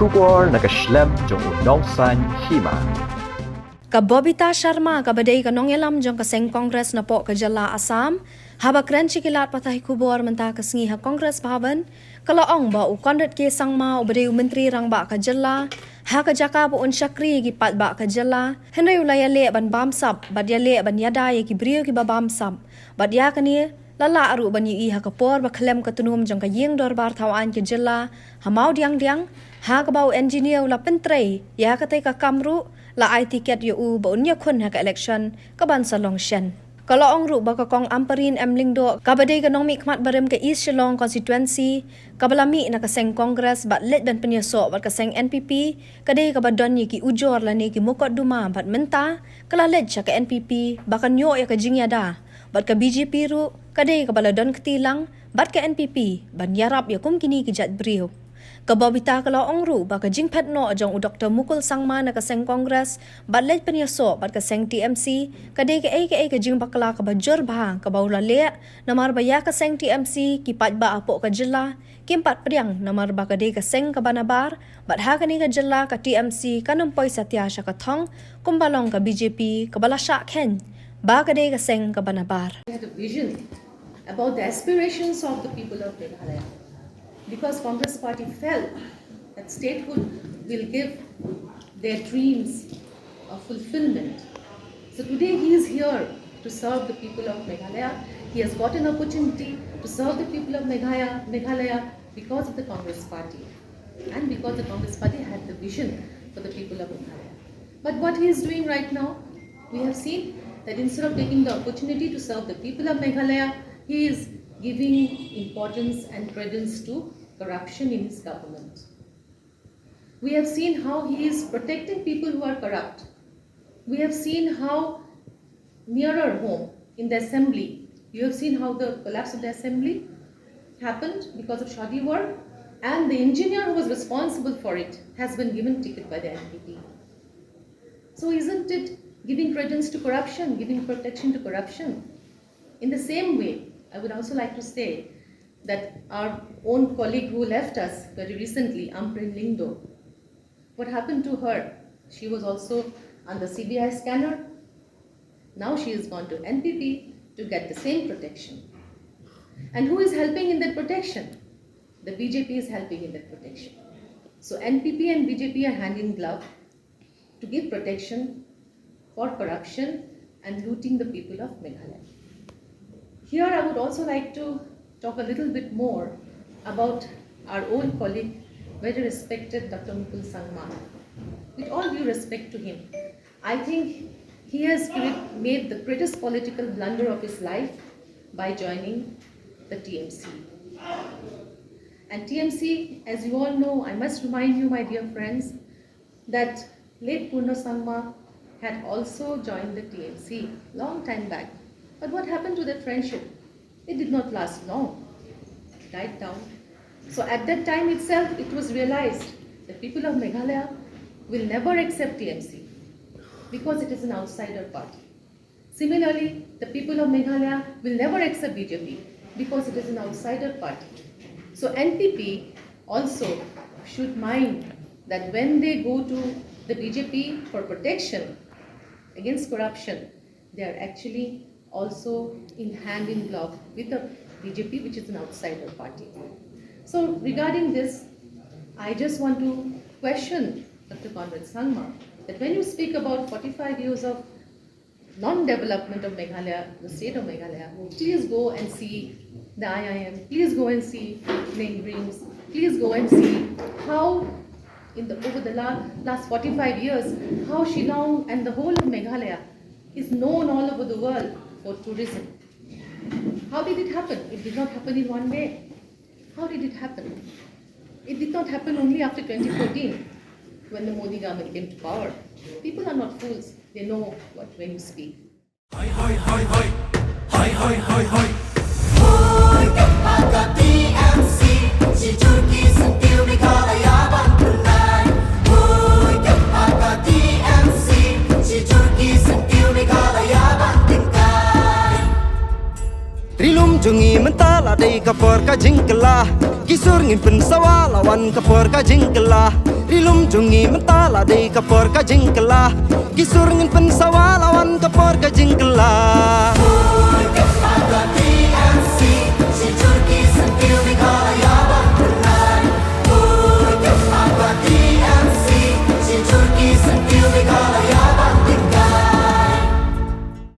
Shubor Nakashlem Jong Unongsan Hima. Kabobita Sharma kabadai kanong yalam jong kaseng Kongres na po kajala Assam, habakren chikilat patay kubor menta kasngi ha Kongres Bhavan, kalaong ba u konrat ke sangma u badai menteri rang ba kajala, ha kajaka bu un syakri gipat ba kajala, henry ulaya le ban bamsap, badya le ban yada ye kibriyo ki ba bamsap, badya kani lala aru ban yi ha kapor ba khlem katunum jong kayeng dorbar thawan kajala, hamau diang ha kabau engineer ula pentrei, ya katay ka kamru, la ai tiket yu ba unya khun ha ka election ka ban salong shen kala ong ru ba ka kong Ampareen emlingdo ka badai ganong mi khmat barem ka East Shillong constituency ka balami na kaseng Congress bat let ban penyaso bat kaseng NPP kadai ka badon yi ki ujor la ni ki mukot duma bat menta kala let cha ka NPP ba kan yo ya ka jingyada bat ka BJP ru kadai ka baladon ketilang bat ka NPP ban yarap ya kum kini ki jat brio kababita kala ongru ba ka jingphat no jong u Dr. Mukul sangma na kaseng Congress bat let penyaso bat kaseng TMC kadai ka jing bakla ka bajor ba ka baula le namar ba ya kaseng TMC ki pat ba apo ka jilla kimpat priang namar ba kadai kaseng ka banabar bat ha kani ka jilla ka TMC kanum poi satya sha ka thong kumbalong ka BJP ka balasha khen ba kadai kaseng ka banabar. We had a vision about the aspirations of the people of Meghalaya. Because Congress Party felt that statehood will give their dreams a fulfillment. So today he is here to serve the people of Meghalaya. He has got an opportunity to serve the people of Meghalaya because of the Congress Party and because the Congress Party had the vision for the people of Meghalaya. But what he is doing right now, we have seen that instead of taking the opportunity to serve the people of Meghalaya, he is giving importance and credence to corruption in his government. We have seen how he is protecting people who are corrupt. We have seen how nearer home in the assembly, you have seen how the collapse of the assembly happened because of shoddy work, and the engineer who was responsible for it has been given ticket by the NPP. So isn't it giving credence to corruption, giving protection to corruption? In the same way, I would also like to say that our own colleague who left us very recently, Ampareen, what happened to her? She was also on the CBI scanner. Now she has gone to NPP to get the same protection. And who is helping in that protection? The BJP is helping in that protection. So NPP and BJP are hand in glove to give protection for corruption and looting the people of Meghalaya. Here I would also like to talk a little bit more about our old colleague, very respected Dr. Mukul Sangma. With all due respect to him, I think he has made the greatest political blunder of his life by joining the TMC. And TMC, as you all know, I must remind you, my dear friends, that late Purna Sangma had also joined the TMC long time back. But what happened to that friendship? It did not last long. It died down. So at that time itself, it was realized that people of Meghalaya will never accept TMC because it is an outsider party. Similarly, the people of Meghalaya will never accept BJP because it is an outsider party. So NPP also should mind that when they go to the BJP for protection against corruption, they are actually also in hand in glove with the BJP, which is an outsider party. So regarding this, I just want to question Dr. Conrad Sangma that when you speak about 45 years of non-development of Meghalaya, the state of Meghalaya, please go and see the IIM, please go and see Khlong Dreams, please go and see how over the last 45 years, how Shillong and the whole of Meghalaya is known all over the world for tourism. How did it happen? It did not happen in one day. How did it happen? It did not happen only after 2014 when the Modi government came to power. People are not fools. They know when you speak. Hoi, hoi, hoi, hoi. Hoi, hoi, hoi, hoi. Hoi, kapag TMC, si Turkey sentil Meghalaya bantulan. Hoi, kapag TMC, si Turkey sentil Meghalaya bantingkai. Trilum jungi mentala day kapor ka Jingkhyllem, kisur ngimpen sawa lawan kapor ka Jingkhyllem. Rilum jungi mentala dei kapor ka Jingkhyllem. Kisur ngin pensawa lawan kapor ka Jingkhyllem.